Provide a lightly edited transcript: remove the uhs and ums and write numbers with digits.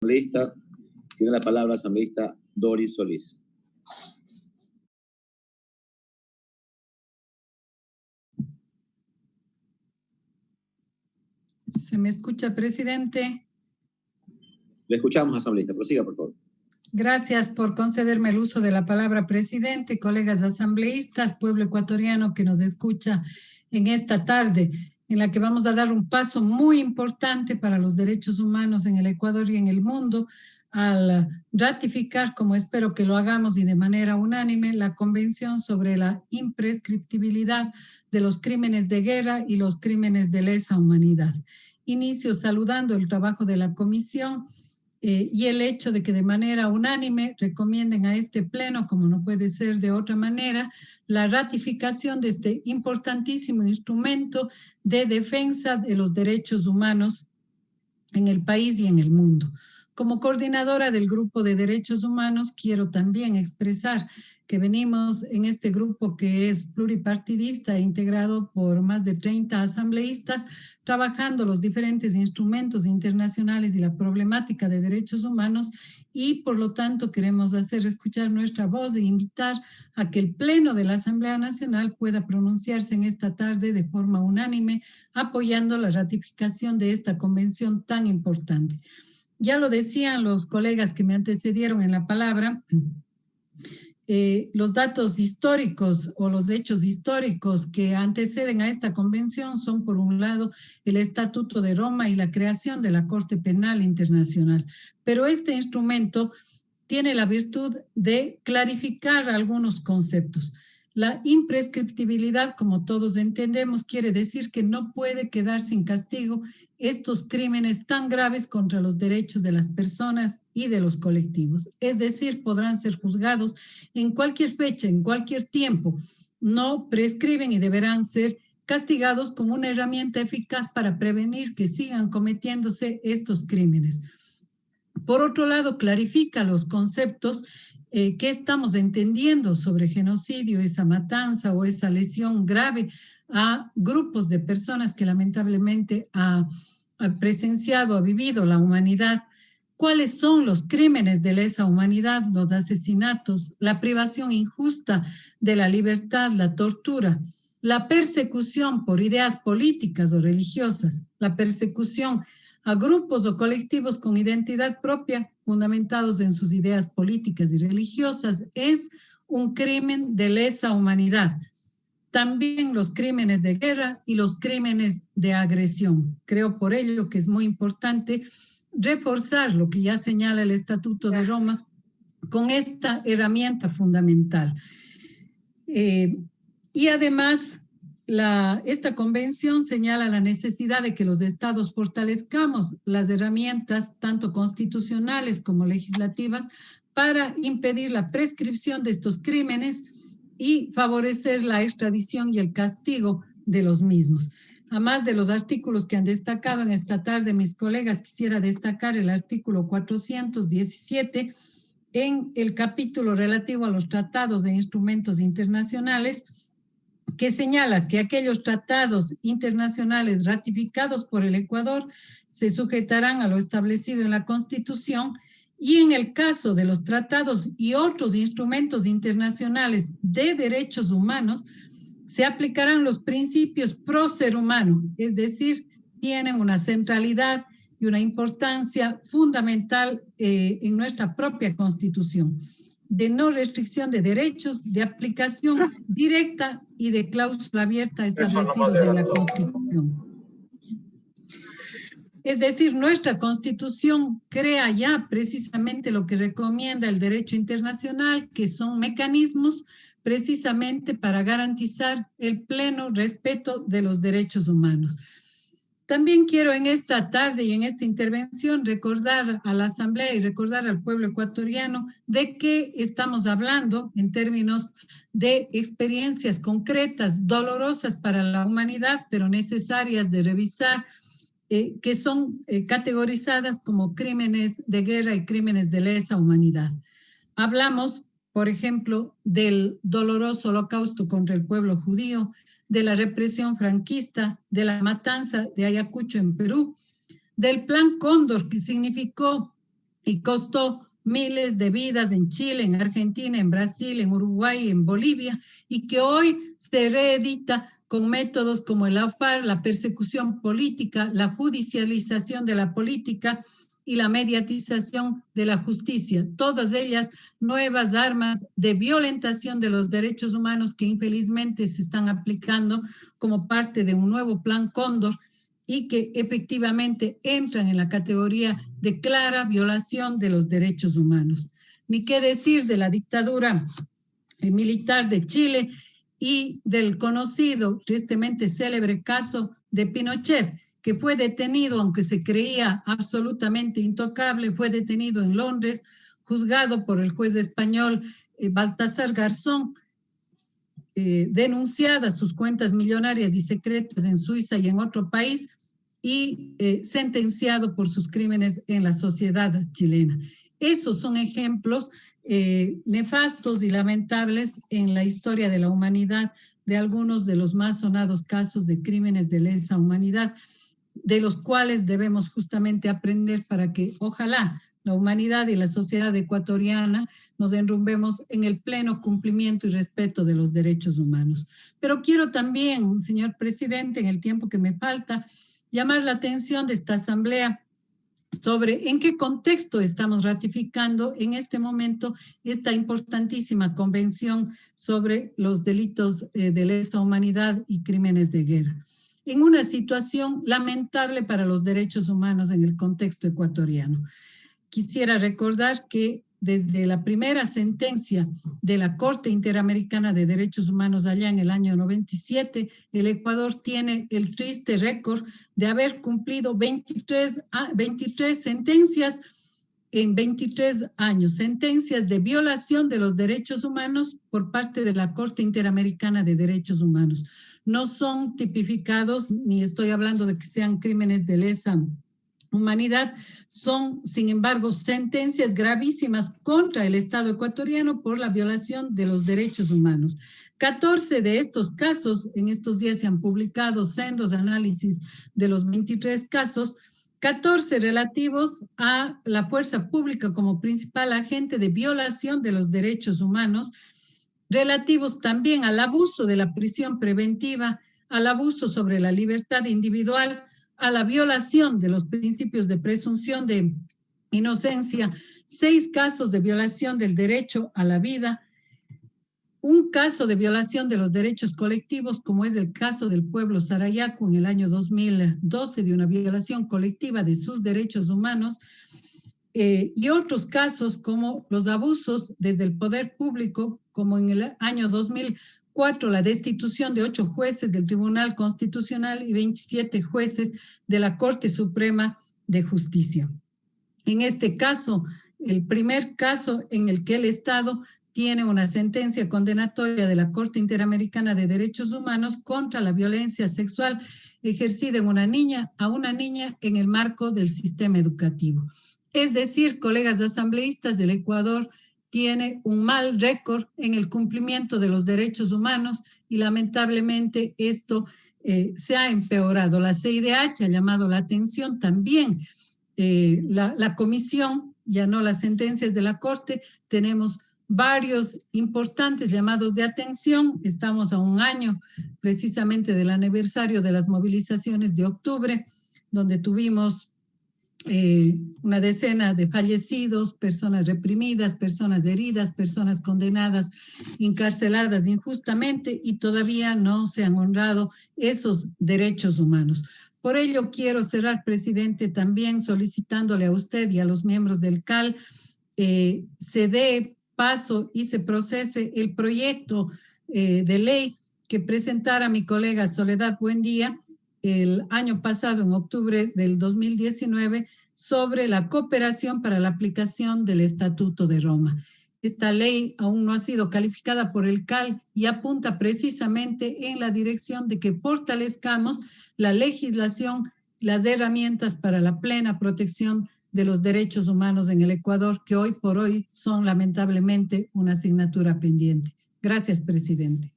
Asambleísta, tiene la palabra asambleísta Doris Solís. ¿Se me escucha, presidente? Le escuchamos, asambleísta. Prosiga, por favor. Gracias por concederme el uso de la palabra, presidente, colegas asambleístas, pueblo ecuatoriano que nos escucha en esta tarde, en la que vamos a dar un paso muy importante para los derechos humanos en el Ecuador y en el mundo, al ratificar, como espero que lo hagamos y de manera unánime, la Convención sobre la imprescriptibilidad de los crímenes de guerra y los crímenes de lesa humanidad. Inicio saludando el trabajo de la Comisión y el hecho de que de manera unánime recomienden a este pleno, como no puede ser de otra manera, la ratificación de este importantísimo instrumento de defensa de los derechos humanos en el país y en el mundo. Como coordinadora del Grupo de Derechos Humanos, quiero también expresar que venimos en este grupo que es pluripartidista e integrado por más de 30 asambleístas, trabajando los diferentes instrumentos internacionales y la problemática de derechos humanos, y por lo tanto queremos hacer escuchar nuestra voz e invitar a que el Pleno de la Asamblea Nacional pueda pronunciarse en esta tarde de forma unánime, apoyando la ratificación de esta convención tan importante. Ya lo decían los colegas que me antecedieron en la palabra, los datos históricos o los hechos históricos que anteceden a esta convención son, por un lado, el Estatuto de Roma y la creación de la Corte Penal Internacional. Pero este instrumento tiene la virtud de clarificar algunos conceptos. La imprescriptibilidad, como todos entendemos, quiere decir que no puede quedar sin castigo estos crímenes tan graves contra los derechos de las personas y de los colectivos. Es decir, podrán ser juzgados en cualquier fecha, en cualquier tiempo. No prescriben y deberán ser castigados como una herramienta eficaz para prevenir que sigan cometiéndose estos crímenes. Por otro lado, clarifica los conceptos que estamos entendiendo sobre genocidio, esa matanza o esa lesión grave a grupos de personas que lamentablemente ha presenciado, ha vivido la humanidad. ¿Cuáles son los crímenes de lesa humanidad, los asesinatos, la privación injusta de la libertad, la tortura, la persecución por ideas políticas o religiosas, la persecución a grupos o colectivos con identidad propia fundamentados en sus ideas políticas y religiosas? Es un crimen de lesa humanidad. También los crímenes de guerra y los crímenes de agresión. Creo por ello que es muy importante reforzar lo que ya señala el Estatuto de Roma con esta herramienta fundamental. Y además, esta convención señala la necesidad de que los estados fortalezcamos las herramientas tanto constitucionales como legislativas para impedir la prescripción de estos crímenes y favorecer la extradición y el castigo de los mismos. Además de los artículos que han destacado en esta tarde mis colegas, quisiera destacar el artículo 417 en el capítulo relativo a los tratados e instrumentos internacionales, que señala que aquellos tratados internacionales ratificados por el Ecuador se sujetarán a lo establecido en la Constitución, y en el caso de los tratados y otros instrumentos internacionales de derechos humanos, se aplicarán los principios pro ser humano, es decir, tienen una centralidad y una importancia fundamental en nuestra propia Constitución, de no restricción de derechos, de aplicación directa y de cláusula abierta establecidos en la Constitución. Es decir, nuestra Constitución crea ya precisamente lo que recomienda el derecho internacional, que son mecanismos precisamente para garantizar el pleno respeto de los derechos humanos. También quiero en esta tarde y en esta intervención recordar a la Asamblea y recordar al pueblo ecuatoriano de qué estamos hablando en términos de experiencias concretas, dolorosas para la humanidad, pero necesarias de revisar, que son categorizadas como crímenes de guerra y crímenes de lesa humanidad. Hablamos, por ejemplo, del doloroso holocausto contra el pueblo judío, de la represión franquista, de la matanza de Ayacucho en Perú, del Plan Cóndor, que significó y costó miles de vidas en Chile, en Argentina, en Brasil, en Uruguay, en Bolivia, y que hoy se reedita con métodos como el lawfare, la persecución política, la judicialización de la política y la mediatización de la justicia. Todas ellas nuevas armas de violentación de los derechos humanos que infelizmente se están aplicando como parte de un nuevo plan Cóndor y que efectivamente entran en la categoría de clara violación de los derechos humanos. Ni qué decir de la dictadura militar de Chile y del conocido, tristemente célebre caso de Pinochet, que fue detenido, aunque se creía absolutamente intocable, fue detenido en Londres, juzgado por el juez español Baltasar Garzón, denunciadas sus cuentas millonarias y secretas en Suiza y en otro país, y sentenciado por sus crímenes en la sociedad chilena. Esos son ejemplos nefastos y lamentables en la historia de la humanidad de algunos de los más sonados casos de crímenes de lesa humanidad, de los cuales debemos justamente aprender para que ojalá la humanidad y la sociedad ecuatoriana nos enrumbemos en el pleno cumplimiento y respeto de los derechos humanos. Pero quiero también, señor presidente, en el tiempo que me falta, llamar la atención de esta asamblea sobre en qué contexto estamos ratificando en este momento esta importantísima convención sobre los delitos de lesa humanidad y crímenes de guerra, en una situación lamentable para los derechos humanos en el contexto ecuatoriano. Quisiera recordar que desde la primera sentencia de la Corte Interamericana de Derechos Humanos allá en el año 97, el Ecuador tiene el triste récord de haber cumplido 23 sentencias en 23 años, sentencias de violación de los derechos humanos por parte de la Corte Interamericana de Derechos Humanos. No son tipificados, ni estoy hablando de que sean crímenes de lesa humanidad, son, sin embargo, sentencias gravísimas contra el Estado ecuatoriano por la violación de los derechos humanos. 14 de estos casos, en estos días se han publicado sendos análisis de los 23 casos, 14 relativos a la fuerza pública como principal agente de violación de los derechos humanos, relativos también al abuso de la prisión preventiva, al abuso sobre la libertad individual, a la violación de los principios de presunción de inocencia, 6 casos de violación del derecho a la vida, un caso de violación de los derechos colectivos, como es el caso del pueblo Sarayaku en el año 2012, de una violación colectiva de sus derechos humanos, y otros casos como los abusos desde el poder público, como en el año 2004, la destitución de 8 jueces del Tribunal Constitucional y 27 jueces de la Corte Suprema de Justicia. En este caso, el primer caso en el que el Estado tiene una sentencia condenatoria de la Corte Interamericana de Derechos Humanos contra la violencia sexual ejercida en a una niña en el marco del sistema educativo. Es decir, colegas asambleístas, el Ecuador tiene un mal récord en el cumplimiento de los derechos humanos y lamentablemente esto se ha empeorado. La CIDH ha llamado la atención también. La comisión, ya no las sentencias de la Corte, tenemos varios importantes llamados de atención. Estamos a un año precisamente del aniversario de las movilizaciones de octubre, donde tuvimos una decena de fallecidos, personas reprimidas, personas heridas, personas condenadas, encarceladas injustamente, y todavía no se han honrado esos derechos humanos. Por ello quiero cerrar, presidente, también solicitándole a usted y a los miembros del CAL se dé paso y se procese el proyecto de ley que presentara mi colega Soledad Buendía el año pasado, en octubre del 2019, sobre la cooperación para la aplicación del Estatuto de Roma. Esta ley aún no ha sido calificada por el CAL y apunta precisamente en la dirección de que fortalezcamos la legislación, las herramientas para la plena protección de los derechos humanos en el Ecuador, que hoy por hoy son lamentablemente una asignatura pendiente. Gracias, presidente.